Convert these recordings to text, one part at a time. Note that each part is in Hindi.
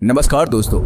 नमस्कार दोस्तों।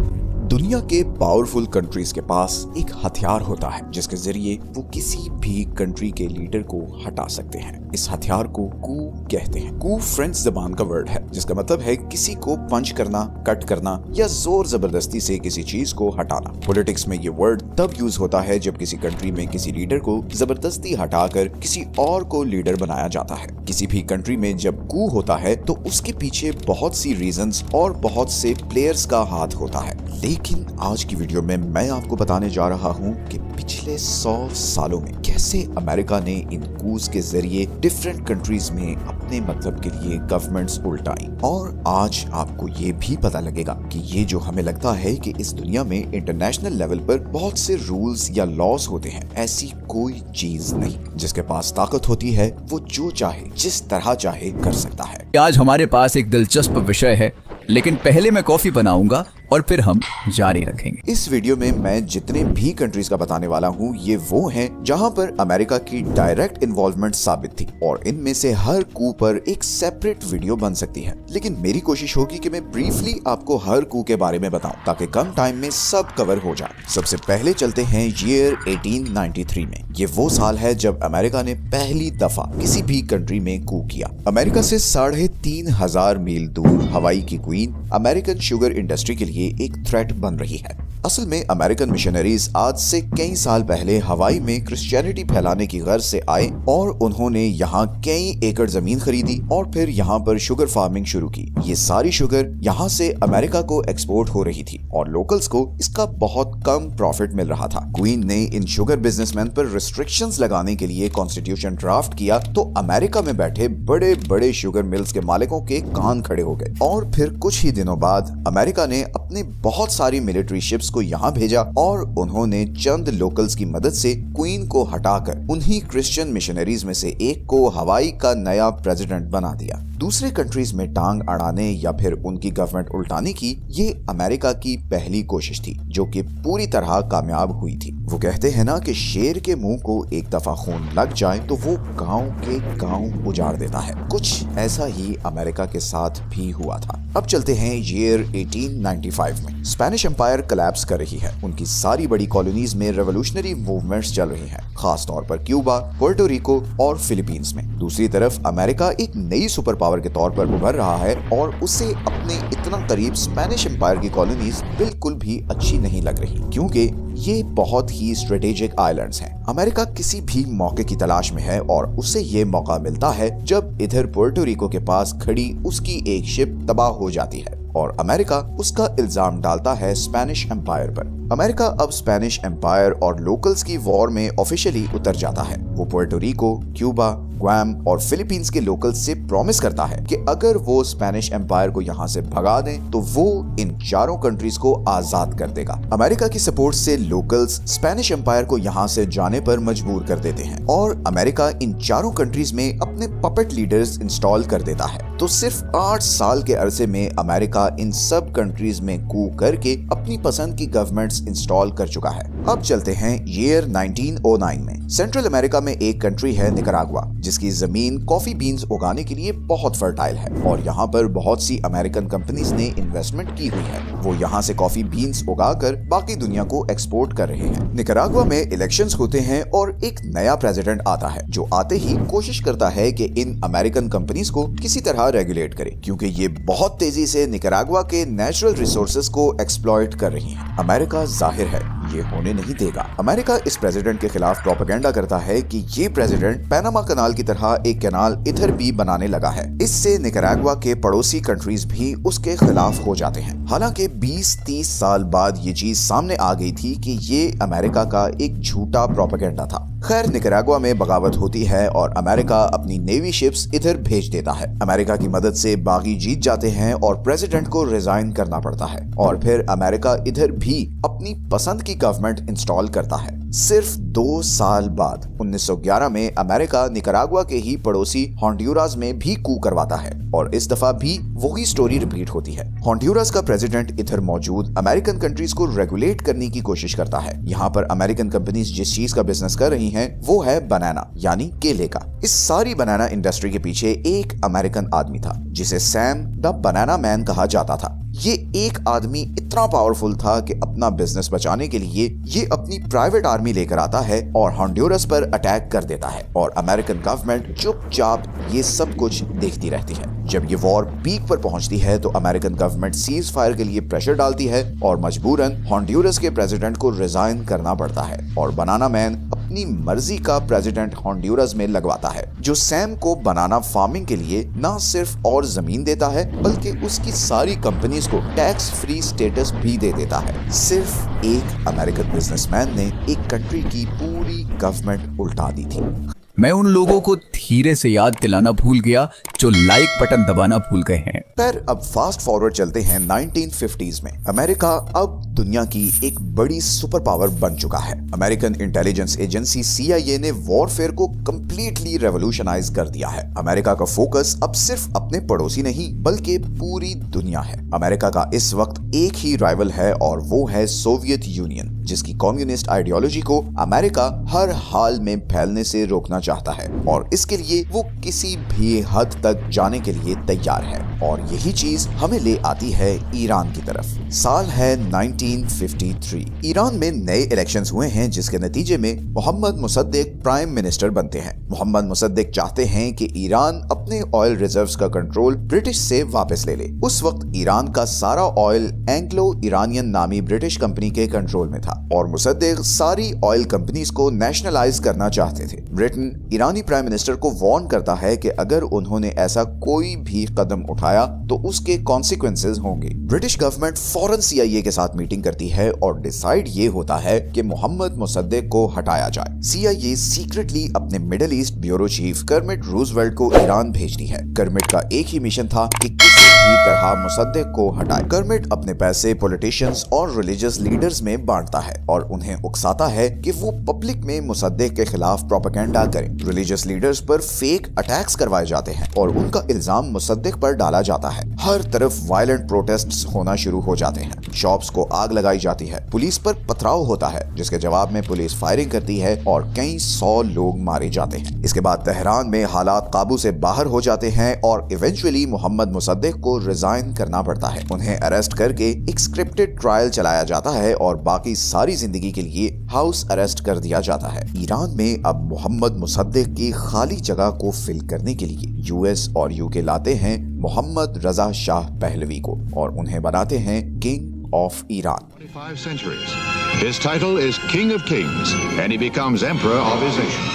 दुनिया के पावरफुल कंट्रीज के पास एक हथियार होता है जिसके जरिए वो किसी भी कंट्री के लीडर को हटा सकते हैं। इस हथियार को कू कहते हैं। कू फ्रेंच जबान का वर्ड है जिसका मतलब है किसी को पंच करना, कट करना या जोर जबरदस्ती से किसी चीज को हटाना। पॉलिटिक्स में ये वर्ड तब यूज होता है जब किसी कंट्री में किसी लीडर को जबरदस्ती हटाकर किसी और को लीडर बनाया जाता है। किसी भी कंट्री में जब कू होता है तो उसके पीछे बहुत सी रीजंस और बहुत से प्लेयर्स का हाथ होता है। लेकिन आज की वीडियो में मैं आपको बताने जा रहा हूं कि पिछले 100 सालों में कैसे अमेरिका ने इन कूज के जरिए डिफरेंट कंट्रीज में अपने मतलब के लिए गवर्नमेंट्स उल्टाई। और आज आपको ये भी पता लगेगा कि ये जो हमें लगता है कि इस दुनिया में इंटरनेशनल लेवल पर बहुत से रूल्स या लॉस होते हैं, ऐसी कोई चीज नहीं। जिसके पास ताकत होती है वो जो चाहे जिस तरह चाहे कर सकता है। आज हमारे पास एक दिलचस्प विषय है, लेकिन पहले मैं कॉफी बनाऊंगा और फिर हम जारी रखेंगे। इस वीडियो में मैं जितने भी कंट्रीज का बताने वाला हूँ ये वो हैं जहाँ पर अमेरिका की डायरेक्ट इन्वॉल्वमेंट साबित थी, और इनमें से हर कू पर एक सेपरेट वीडियो बन सकती है। लेकिन मेरी कोशिश होगी कि मैं ब्रीफली आपको हर कू के बारे में बताऊं ताकि कम टाइम में सब कवर हो जाए। सबसे पहले चलते हैं ईयर 1893 में। ये वो साल है जब अमेरिका ने पहली दफा किसी भी कंट्री में कू किया। अमेरिका से 3,500 मील दूर हवाई की क्वीन अमेरिकन शुगर इंडस्ट्री के लिए एक थ्रेट बन रही है। असल में अमेरिकन मिशनरीज आज से कई साल पहले हवाई में क्रिश्चियनिटी फैलाने की गर्ज से आए और उन्होंने यहाँ कई एकड़ जमीन खरीदी और फिर यहाँ पर शुगर फार्मिंग शुरू की। ये सारी शुगर यहाँ से अमेरिका को एक्सपोर्ट हो रही थी और लोकल्स को इसका बहुत कम प्रॉफिट मिल रहा था। क्वीन ने इन शुगर बिजनेसमैन पर रिस्ट्रिक्शंस लगाने के लिए कॉन्स्टिट्यूशन ड्राफ्ट किया तो अमेरिका में बैठे बड़े बड़े शुगर मिल्स के मालिकों के कान खड़े हो गए। और फिर कुछ ही दिनों बाद अमेरिका ने अपने बहुत सारी मिलिट्री शिप्स को यहाँ भेजा और उन्होंने चंद लोकल्स की मदद से क्वीन को हटाकर उन्हीं क्रिश्चियन मिशनरीज में से एक को हवाई का नया प्रेसिडेंट बना दिया। दूसरे कंट्रीज में टांग अड़ाने या फिर उनकी गवर्नमेंट उल्टाने की ये अमेरिका की पहली कोशिश थी जो कि पूरी तरह कामयाब हुई थी। वो कहते हैं ना कि शेर के मुंह को एक दफा खून लग जाए तो वो गांव के गांव उजाड़ देता है। कुछ ऐसा ही अमेरिका के साथ भी हुआ था। अब चलते हैं ईयर 1895 में। स्पेनिश एम्पायर कोलैप्स कर रही है। उनकी सारी बड़ी कॉलोनीज में रेवोल्यूशनरी मूवमेंट्स चल रही हैं, खास तौर पर क्यूबा, पोर्टो रिको और फिलीपींस में। दूसरी तरफ अमेरिका एक नई सुपर पावर के तौर पर उभर रहा है और उसे अपने इतना करीब स्पेनिश एम्पायर की कॉलोनीज बिल्कुल भी अच्छी नहीं लग रही, क्योंकि ये बहुत ही स्ट्रेटेजिक आइलैंड्स हैं। अमेरिका किसी भी मौके की तलाश में है और उसे ये मौका मिलता है जब इधर पोर्टो रिको के पास खड़ी उसकी एक शिप तबाह हो जाती है और अमेरिका उसका इल्जाम डालता है स्पेनिश एम्पायर पर। अमेरिका अब स्पेनिश एम्पायर और लोकल्स की वॉर में ऑफिशियली उतर जाता है। वो पोर्टो रिको, क्यूबा, ग्वाम और फिलीपींस के लोकल्स से प्रॉमिस करता है कि अगर वो स्पेनिश एम्पायर को यहाँ से भगा दें तो वो इन चारों कंट्रीज को आजाद कर देगा। अमेरिका की सपोर्ट से लोकल्स स्पेनिश एम्पायर को यहाँ से जाने पर मजबूर कर देते हैं और अमेरिका इन चारों कंट्रीज में अपने पपेट लीडर्स इंस्टॉल कर देता है। तो सिर्फ 8 साल के अरसे में अमेरिका इन सब कंट्रीज में कू करके अपनी पसंद की गवर्नमेंट्स इंस्टॉल कर चुका है। अब चलते हैं ईयर 1909 में। सेंट्रल अमेरिका में एक कंट्री है निकरागुआ, जिसकी जमीन कॉफी बीन्स उगाने के लिए बहुत फर्टाइल है और यहाँ पर बहुत सी अमेरिकन कंपनीज ने इन्वेस्टमेंट की हुई है। वो यहाँ से कॉफी बीन्स उगाकर बाकी दुनिया को एक्सपोर्ट कर रहे हैं। निकरागुआ में इलेक्शंस होते हैं और एक नया प्रेसिडेंट आता है जो आते ही कोशिश करता है कि इन अमेरिकन कंपनीज को किसी तरह रेगुलेट करे, क्योंकि ये बहुत तेजी से निकरागुआ के नेचुरल रिसोर्सेज को एक्सप्लॉइट कर रही हैं। अमेरिका जाहिर है ये होने नहीं देगा। अमेरिका इस प्रेसिडेंट के खिलाफ प्रोपेगेंडा करता है कि ये प्रेसिडेंट पैनामा कनाल की तरह एक कैनाल इधर भी बनाने लगा है। इससे निकरागुआ के पड़ोसी कंट्रीज भी उसके खिलाफ हो जाते हैं। हालांकि 20-30 साल बाद ये चीज सामने आ गई थी कि ये अमेरिका का एक झूठा प्रोपेगेंडा था। खैर, निकरागुआ में बगावत होती है और अमेरिका अपनी नेवी शिप्स इधर भेज देता है। अमेरिका की मदद से बागी जीत जाते हैं और प्रेसिडेंट को रिजाइन करना पड़ता है और फिर अमेरिका इधर भी अपनी पसंद की गवर्नमेंट इंस्टॉल करता है। सिर्फ 2 साल बाद 1911 में अमेरिका निकरागुआ के ही पड़ोसी होंडुरास में भी कू करवाता है और इस दफा भी वही स्टोरी रिपीट होती है। होंडुरास का प्रेसिडेंट इधर मौजूद अमेरिकन कंट्रीज को रेगुलेट करने की कोशिश करता है। यहाँ पर अमेरिकन कंपनीज जिस चीज का बिजनेस कर रही हैं वो है बनाना यानी केले का। इस सारी बनाना इंडस्ट्री के पीछे एक अमेरिकन आदमी था जिसे सैम द बनाना मैन कहा जाता था। ये एक आदमी इतना पावरफुल था कि अपना बिजनेस बचाने के लिए ये अपनी प्राइवेट आर्मी लेकर आता है और हॉन्डुरस पर अटैक कर देता है और अमेरिकन गवर्नमेंट चुपचाप ये सब कुछ देखती रहती है। जब ये वॉर पीक पर पहुंचती है तो अमेरिकन गवर्नमेंट सीज फायर के लिए प्रेशर डालती है और मजबूरन हॉन्डुरस के प्रेसिडेंट को रिजाइन करना पड़ता है और बनाना मैन अपनी मर्जी का प्रेसिडेंट हॉन्डुरस में लगवाता है, जो सैम को बनाना फार्मिंग के लिए न सिर्फ और जमीन देता है बल्कि उसकी सारी कंपनीज को टैक्स फ्री स्टेटस भी दे देता है। सिर्फ एक अमेरिकन बिजनेसमैन ने एक कंट्री की पूरी गवर्नमेंट उल्टा दी थी। मैं उन लोगों को धीरे से याद दिलाना भूल गया जो लाइक बटन दबाना भूल गए हैं। पर अब फास्ट फॉरवर्ड चलते हैं 1950s में। अमेरिका अब दुनिया की एक बड़ी सुपर पावर बन चुका है। अमेरिकन इंटेलिजेंस एजेंसी CIA ने वॉरफेयर को कंप्लीटली रेवोल्यूशनाइज कर दिया है। अमेरिका का फोकस अब सिर्फ अपने पड़ोसी नहीं बल्कि पूरी दुनिया है। अमेरिका का इस वक्त एक ही राइवल है और वो है सोवियत यूनियन, जिसकी कम्युनिस्ट आइडियोलॉजी को अमेरिका हर हाल में फैलने से रोकना चाहता है और इसके लिए वो किसी भी हद तक जाने के लिए तैयार है। और यही चीज हमें ले आती है ईरान की तरफ। साल है 1953। ईरान में नए इलेक्शंस हुए हैं जिसके नतीजे में मोहम्मद मुसद्दिक प्राइम मिनिस्टर बनते हैं। मोहम्मद मुसद्दिक चाहते हैं कि ईरान अपने ऑयल रिजर्व्स का कंट्रोल ब्रिटिश से वापस ले ले। उस वक्त ईरान का सारा ऑयल एंग्लो इरानियन नामी ब्रिटिश कंपनी के कंट्रोल में था और मुसद्दिक सारी ऑयल कंपनीज को नेशनलाइज करना चाहते थे। ब्रिटेन ईरानी प्राइम मिनिस्टर को वार्न करता है कि अगर उन्होंने ऐसा कोई भी कदम उठाया तो उसके कॉन्सिक्वेंसेस होंगे। ब्रिटिश गवर्नमेंट फौरन CIA के साथ मीटिंग करती है और डिसाइड ये होता है कि मोहम्मद मुसद्दिक को हटाया जाए। CIA सीक्रेटली अपने middle east bureau chief Kermit Roosevelt को ईरान भेजती है। कर्मिट का एक ही मिशन था कि किसी भी तरह मुसद्दिक को हटाए। कर्मिट अपने पैसे पॉलिटिशियंस और रिलीजियस लीडर्स में बांटता है और उन्हें उकसाता है कि वो पब्लिक में मुसद्दिक के खिलाफ प्रोपेगेंडा करें। रिलीजियस लीडर्स पर फेक अटैक्स करवाए जाते हैं और उनका इल्जाम मुसद्दिक पर डाला जाता है। हर तरफ वायलेंट प्रोटेस्ट्स होना शुरू हो जाते हैं। शॉप्स को आग लगाई जाती है। पुलिस पर पथराव होता है जिसके जवाब में पुलिस फायरिंग करती है और कई 100 लोग मारे जाते हैं। इसके बाद तेहरान में हालात काबू से बाहर हो जाते हैं और इवेंचुअली मोहम्मद मुसद्दिक को रिजाइन करना पड़ता है। उन्हें अरेस्ट करके एक स्क्रिप्टेड ट्रायल चलाया जाता है और बाकी सारी जिंदगी के लिए हाउस अरेस्ट कर दिया जाता है। ईरान में अब मोहम्मद मुसद्दिक की खाली जगह को फिल करने के लिए US और UK लाते हैं मोहम्मद रजा शाह पहलवी को और उन्हें बनाते हैं king of Iran. 25 centuries. His title is King of Kings and he becomes emperor of his nation.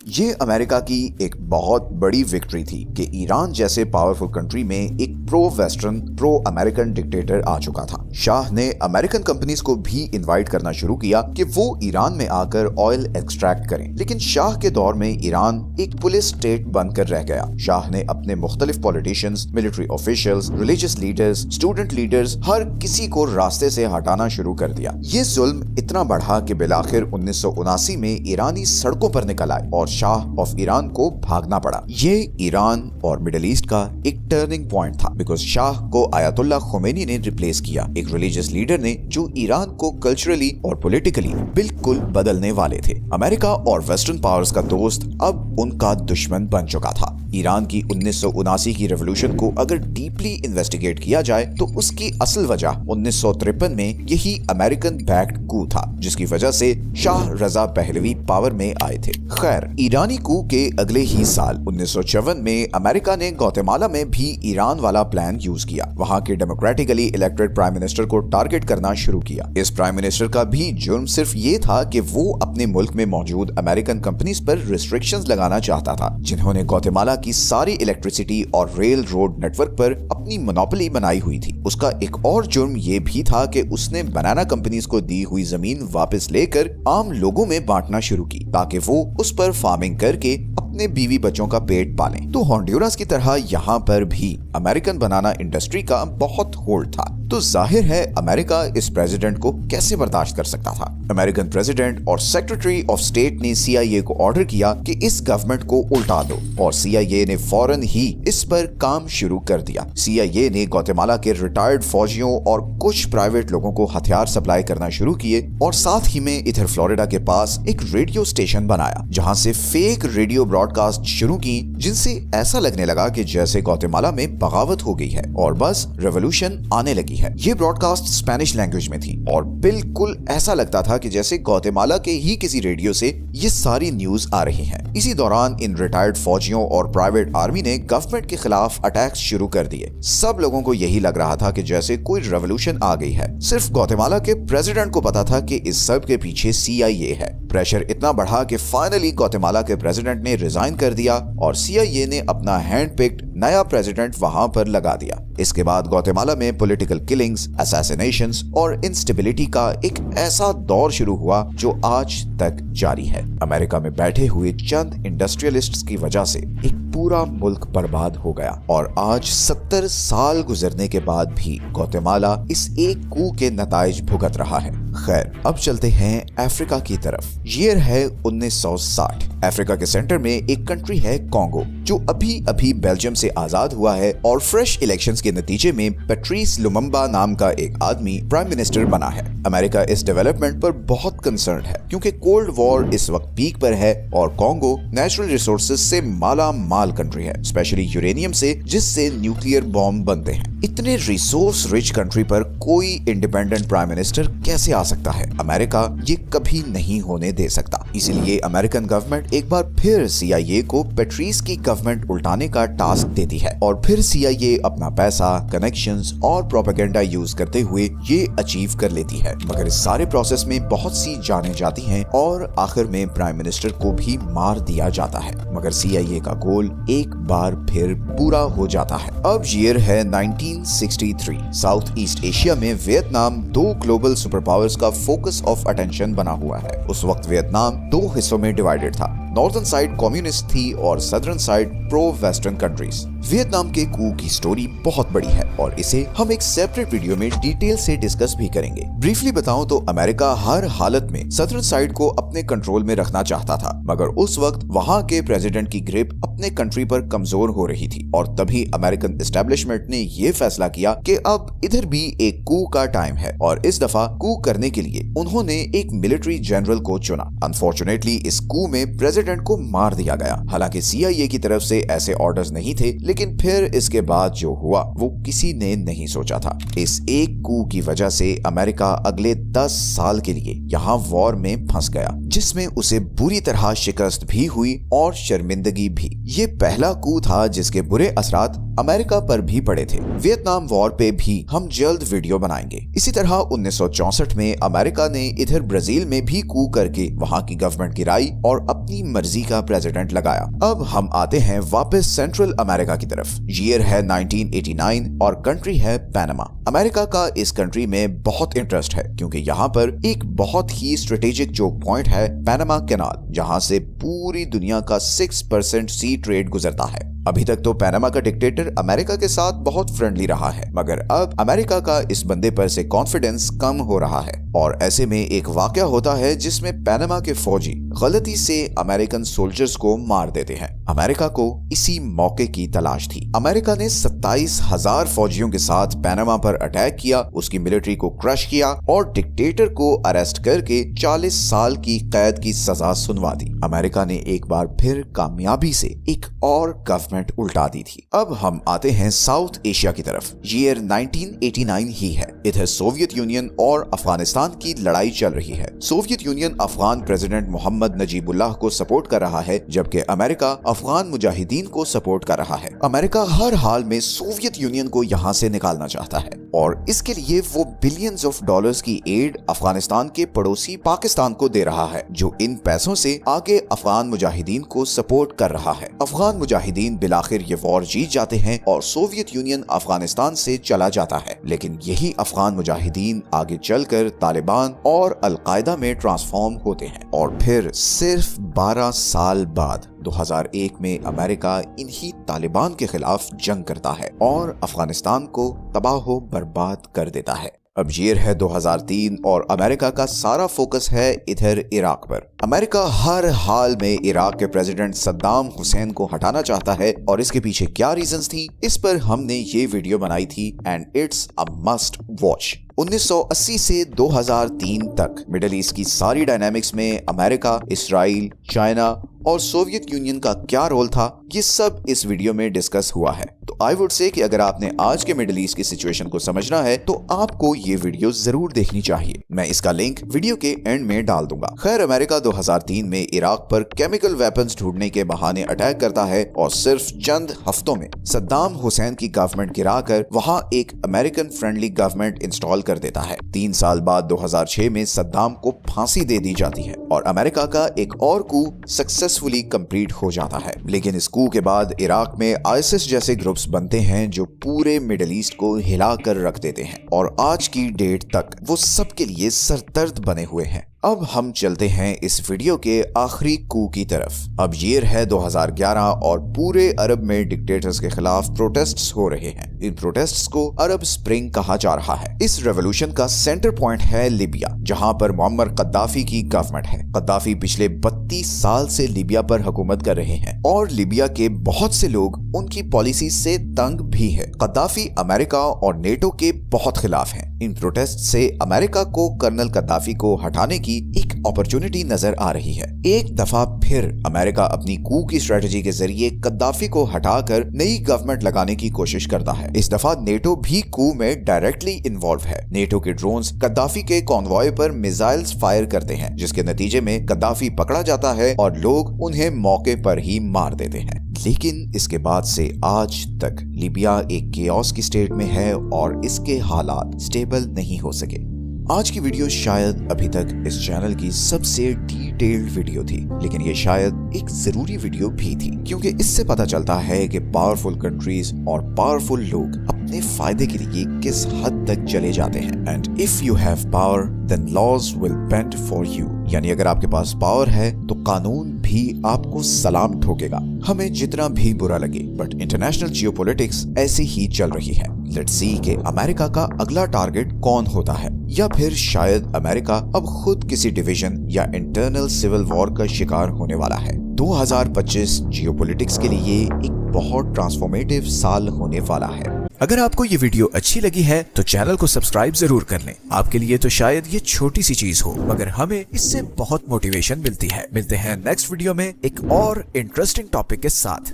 ये अमेरिका की एक बहुत बड़ी विक्ट्री थी कि ईरान जैसे पावरफुल कंट्री में एक pro western pro American dictator आ चुका था। शाह ने अमेरिकन कंपनीज को भी इनवाइट करना शुरू किया कि वो ईरान में आकर ऑयल एक्सट्रैक्ट करें, लेकिन शाह के दौर में ईरान एक पुलिस स्टेट बनकर रह गया। शाह ने अपने मुख्तलिफ politicians, military officials, religious leaders, student leaders, हर किसी को रास्ते से हटाना शुरू कर दिया। ये जुल्म इतना बढ़ा कि बिलाखिर 1979 में ईरानी सड़कों पर निकल आए और शाह ऑफ ईरान को भागना पड़ा। ये ईरान और मिडिल ईस्ट का एक टर्निंग पॉइंट था बिकॉज शाह को आयतुल्लाह खुमैनी ने रिप्लेस किया, एक रिलीजियस लीडर ने जो ईरान को कल्चरली और पॉलिटिकली बिल्कुल बदलने वाले थे। अमेरिका और वेस्टर्न पावर्स का दोस्त अब उनका दुश्मन बन चुका था। ईरान की 1979 की रेवोल्यूशन को अगर डीपली इन्वेस्टिगेट किया जाए तो उसकी असल वजह 1953 में यही अमेरिकन बैक्ड कू था जिसकी वजह से शाह रजा पहलवी पावर में आए थे। खैर, ईरानी कू के अगले ही साल 1954 में अमेरिका ने ग्वाटेमाला में भी ईरान वाला प्लान यूज किया। वहां के डेमोक्रेटिकली इलेक्टेड प्राइम मिनिस्टर को टारगेट करना शुरू किया। इस प्राइम मिनिस्टर का भी जुर्म सिर्फ ये था कि वो अपने मुल्क में मौजूद अमेरिकन कंपनीज पर रिस्ट्रिक्शंस लगाना चाहता था जिन्होंने ग्वाटेमाला की सारी इलेक्ट्रिसिटी और रेल रोड नेटवर्क पर अपनी मोनोपोली बनाई हुई थी। उसका एक और जुर्म ये भी था कि उसने बनाना कंपनीज को दी हुई जमीन वापस लेकर आम लोगों में बांटना शुरू की ताकि वो उस पर फार्मिंग करके अपने बीवी बच्चों का पेट पालें। तो हॉन्डुरस की तरह यहाँ पर भी अमेरिकन बनाना इंडस्ट्री का बहुत होल्ड था। तो जाहिर है अमेरिका इस प्रेसिडेंट को कैसे बर्दाश्त कर सकता था। अमेरिकन प्रेसिडेंट और सेक्रेटरी ऑफ स्टेट ने CIA को ऑर्डर किया कि इस गवर्नमेंट को उल्टा दो और CIA ने फौरन ही इस पर काम शुरू कर दिया। CIA ने ग्वाटेमाला के रिटायर्ड फौजियों और कुछ प्राइवेट लोगों को हथियार सप्लाई करना शुरू किए और साथ ही में इधर फ्लोरिडा के पास एक रेडियो स्टेशन बनाया जहां से फेक रेडियो ब्रॉडकास्ट शुरू की जिनसे ऐसा लगने लगा कि जैसे ग्वाटेमाला में बगावत हो गई है और बस रेवोल्यूशन आने लगी है। ये ब्रॉडकास्ट स्पेनिश लैंग्वेज में थी और बिल्कुल ऐसा लगता था कि जैसे ग्वाटेमाला के ही किसी रेडियो से ये सारी न्यूज आ रही है। इसी दौरान इन रिटायर्ड फौजियों और प्राइवेट आर्मी ने गवर्नमेंट के खिलाफ अटैक्स शुरू कर दिए। सब लोगों को यही लग रहा था कि जैसे कोई रेवोल्यूशन आ गई है। सिर्फ ग्वाटेमाला के प्रेसिडेंट को पता था कि इस सब के पीछे CIA है। प्रेशर इतना बढ़ा कि फाइनली ग्वाटेमाला के प्रेसिडेंट ने रिजाइन कर दिया और CIA ने अपना हैंड पिक्ड नया प्रेसिडेंट वहां पर लगा दिया। इसके बाद ग्वाटेमाला में पॉलिटिकल किलिंग्स, असैसिनेशंस और इंस्टेबिलिटी का एक ऐसा दौर शुरू हुआ जो आज तक जारी है। अमेरिका में बैठे हुए चंद इंडस्ट्रियलिस्ट्स की वजह से एक पूरा मुल्क बर्बाद हो गया और आज 70 साल गुजरने के बाद भी ग्वाटेमाला इस एक कू के नताइज भुगत रहा है। खैर, अब चलते हैं अफ्रीका की तरफ। ईयर है 1960। अफ्रीका के सेंटर में एक कंट्री है कॉन्गो, जो अभी अभी बेल्जियम से आजाद हुआ है और फ्रेश इलेक्शंस के नतीजे में पैट्रिस लुमुम्बा नाम का एक आदमी प्राइम मिनिस्टर बना है। अमेरिका इस डेवलपमेंट पर बहुत कंसर्न है क्योंकि कोल्ड वॉर इस वक्त पीक पर है और कॉन्गो नेचुरल रिसोर्सेज से माला माल कंट्री है, स्पेशली यूरेनियम से, जिससे न्यूक्लियर बॉम्ब बनते हैं। इतने रिसोर्स रिच कंट्री पर कोई इंडिपेंडेंट प्राइम मिनिस्टर कैसे आ सकता है? अमेरिका ये कभी नहीं होने दे सकता। इसलिए अमेरिकन गवर्नमेंट एक बार फिर CIA को पैट्रिस की गवर्नमेंट उल्टाने का टास्क देती है और फिर CIA अपना पैसा, कनेक्शंस और प्रोपेगेंडा यूज करते हुए ये अचीव कर लेती है। मगर इस सारे प्रोसेस में बहुत सी जानें जाती हैं और आखिर में प्राइम मिनिस्टर को भी मार दिया जाता है। मगर CIA का गोल एक बार फिर पूरा हो जाता है। अब ईयर है 1963। साउथ ईस्ट एशिया में वियतनाम 2 ग्लोबल सुपर पावर्स का फोकस ऑफ अटेंशन बना हुआ है। उस वक्त वियतनाम 2 हिस्सों में डिवाइडेड था। नॉर्दर्न साइड कम्युनिस्ट थी और southern side pro western countries. Vietnam के कू की स्टोरी बहुत बड़ी है और इसे हम एक सेपरेट वीडियो में डिटेल से डिस्कस भी करेंगे। ब्रीफली बताऊं तो अमेरिका हर हालत में सदर्न साइड को अपने कंट्रोल में रखना चाहता था, मगर उस वक्त वहां के प्रेसिडेंट की ग्रिप अपने कंट्री पर कमजोर हो रही थी और तभी अमेरिकन एस्टेब्लिशमेंट ने यह फैसला किया कि अब इधर भी एक कू का टाइम है और इस दफा कू करने के लिए उन्होंने एक मिलिट्री जनरल को चुना। अनफॉर्चुनेटली इस कू में प्रेसिडेंट को मार दिया गया। हालांकि CIA की तरफ से ऐसे ऑर्डर्स नहीं थे, लेकिन फिर इसके बाद जो हुआ वो किसी ने नहीं सोचा था। इस एक कू की वजह से अमेरिका अगले 10 साल के लिए यहाँ वॉर में फंस गया, जिसमें उसे बुरी तरह शिकस्त भी हुई और शर्मिंदगी भी। ये पहला कू था जिसके बुरे असरात अमेरिका पर भी पड़े थे। वियतनाम वॉर पे भी हम जल्द वीडियो बनाएंगे। इसी तरह 1964 में अमेरिका ने इधर ब्राजील में भी कू करके वहां की गवर्नमेंट गिराई और अपनी मर्जी का प्रेसिडेंट लगाया। अब हम आते हैं वापस सेंट्रल अमेरिका की तरफ। ईयर है 1989 और कंट्री है पैनामा। अमेरिका का इस कंट्री में बहुत इंटरेस्ट है क्योंकि यहाँ पर एक बहुत ही स्ट्रेटेजिक चोक पॉइंट है, पैनामा कैनाल, जहाँ से पूरी दुनिया का 6% सी ट्रेड गुजरता है। अभी तक तो पैनामा का डिक्टेटर अमेरिका के साथ बहुत फ्रेंडली रहा है, मगर अब अमेरिका का इस बंदे पर से कॉन्फिडेंस कम हो रहा है और ऐसे में एक वाकया होता है जिसमें पैनामा के फौजी गलती से अमेरिकन सोल्जर्स को मार देते हैं। अमेरिका को इसी मौके की तलाश थी। अमेरिका ने 27,000 फौजियों के साथ पैनामा पर अटैक किया, उसकी मिलिट्री को क्रश किया और डिक्टेटर को अरेस्ट करके 40 साल की कैद की सजा सुनवा दी। अमेरिका ने एक बार फिर कामयाबी से एक और गवर्नमेंट उल्टा दी थी। अब हम आते हैं साउथ एशिया की तरफ। ईयर 1989 ही है। इधर सोवियत यूनियन और अफगानिस्तान की लड़ाई चल रही है। Soviet Union Afghan president Mohammad Najibullah को सपोर्ट कर रहा है, जबकि अमेरिका अफगान मुजाहिदीन को सपोर्ट कर रहा है। अमेरिका हर हाल में सोवियत यूनियन को यहाँ से निकालना चाहता है और इसके लिए वो बिलियंस ऑफ डॉलर्स की एड अफगानिस्तान के पड़ोसी पाकिस्तान को दे रहा है, जो इन पैसों से आगे अफगान मुजाहिदीन को सपोर्ट कर रहा है। अफगान मुजाहिदीन बिलाखिर ये वॉर जीत जाते हैं और सोवियत यूनियन अफगानिस्तान से चला जाता है, लेकिन यही अफगान मुजाहिदीन आगे चलकर तालिबान और अलकायदा में ट्रांसफॉर्म होते हैं और फिर सिर्फ 12 साल बाद 2001 में अमेरिका इन्हीं तालिबान के खिलाफ जंग करता है और अफगानिस्तान को तबाह बर्बाद कर देता है। अब ईयर है 2003 और अमेरिका का सारा फोकस है इधर इराक पर। अमेरिका हर हाल में इराक के प्रेसिडेंट सद्दाम हुसैन को हटाना चाहता है और इसके पीछे क्या रीजंस थी, इस पर हमने ये वीडियो बनाई थी and it's a must watch. 1980 से 2003 तक मिडिल ईस्ट की सारी डायनामिक्स में अमेरिका, इस्राइल, चाइना और सोवियत यूनियन का क्या रोल था, ये सब इस वीडियो में डिस्कस हुआ है। तो आई वुड से कि अगर आपने आज के मिडिल ईस्ट की सिचुएशन को समझना है तो आपको ये वीडियो जरूर देखनी चाहिए। मैं इसका लिंक वीडियो के एंड में डाल दूंगा। खैर, अमेरिका 2003 में इराक पर केमिकल वेपन्स ढूंढने के बहाने अटैक करता है और सिर्फ चंद हफ्तों में सद्दाम हुसैन की गवर्नमेंट गिराकर वहां एक अमेरिकन फ्रेंडली गवर्नमेंट इंस्टॉल कर देता है। 3 साल बाद 2006 में सद्दाम को फांसी दे दी जाती है और अमेरिका का एक और कू सक्सेसफुली कंप्लीट हो जाता है। लेकिन इस कू के बाद इराक में आईएसआईएस जैसे ग्रुप्स बनते हैं जो पूरे मिडिल ईस्ट को हिला कर रख देते हैं और आज की डेट तक वो सबके लिए सरदर्द बने हुए हैं। अब हम चलते हैं इस वीडियो के आखिरी कू की तरफ। अब ईयर है 2011 और पूरे अरब में डिक्टेटर्स के खिलाफ प्रोटेस्ट्स हो रहे हैं। इन प्रोटेस्ट्स को अरब स्प्रिंग कहा जा रहा है। इस रेवोल्यूशन का सेंटर पॉइंट है लीबिया, जहां पर मुअम्मर कद्दाफी की गवर्नमेंट है। कद्दाफी पिछले 32 साल से लीबिया पर हुकूमत कर रहे हैं और लीबिया के बहुत से लोग उनकी पॉलिसी से तंग भी है। कद्दाफी अमेरिका और नेटो के बहुत खिलाफ हैं। इन प्रोटेस्ट से अमेरिका को कर्नल कद्दाफी को हटाने की एक अपॉर्चुनिटी नजर आ रही है। एक दफा फिर अमेरिका अपनी कू की स्ट्रेटजी के जरिए कद्दाफी को हटाकर नई गवर्नमेंट लगाने की कोशिश करता है। इस दफा नेटो भी कू में डायरेक्टली इन्वॉल्व है। नेटो के ड्रोन्स कद्दाफी के कॉन्वॉय पर मिसाइल्स फायर करते हैं, जिसके नतीजे में कद्दाफी पकड़ा जाता है और लोग उन्हें मौके पर ही मार देते हैं। लेकिन इसके बाद से आज तक लीबिया एक केओस की स्टेट में है और इसके हालात स्टेबल नहीं हो सके। आज की वीडियो शायद अभी तक इस चैनल की सबसे डिटेल्ड वीडियो थी, लेकिन ये शायद एक जरूरी वीडियो भी थी, क्योंकि इससे पता चलता है कि पावरफुल कंट्रीज और पावरफुल लोग अपने फायदे के लिए किस हद तक चले जाते हैं। And if you have power then laws will bend for you, यानी अगर आपके पास पावर है तो कानून भी आपको सलाम ठोकेगा। हमें जितना भी बुरा लगे, बट इंटरनेशनल जियोपॉलिटिक्स ऐसे ही चल रही है। लेट्स सी कि अमेरिका का अगला टारगेट कौन होता है, या फिर शायद अमेरिका अब खुद किसी डिवीजन या इंटरनल सिविल वॉर का शिकार होने वाला है। 2025 जियोपॉलिटिक्स के लिए एक बहुत ट्रांसफॉर्मेटिव साल होने वाला है। अगर आपको ये वीडियो अच्छी लगी है तो चैनल को सब्सक्राइब जरूर कर लें। आपके लिए तो शायद ये छोटी सी चीज हो, मगर हमें इससे बहुत मोटिवेशन मिलती है। मिलते हैं नेक्स्ट वीडियो में एक और इंटरेस्टिंग टॉपिक के साथ।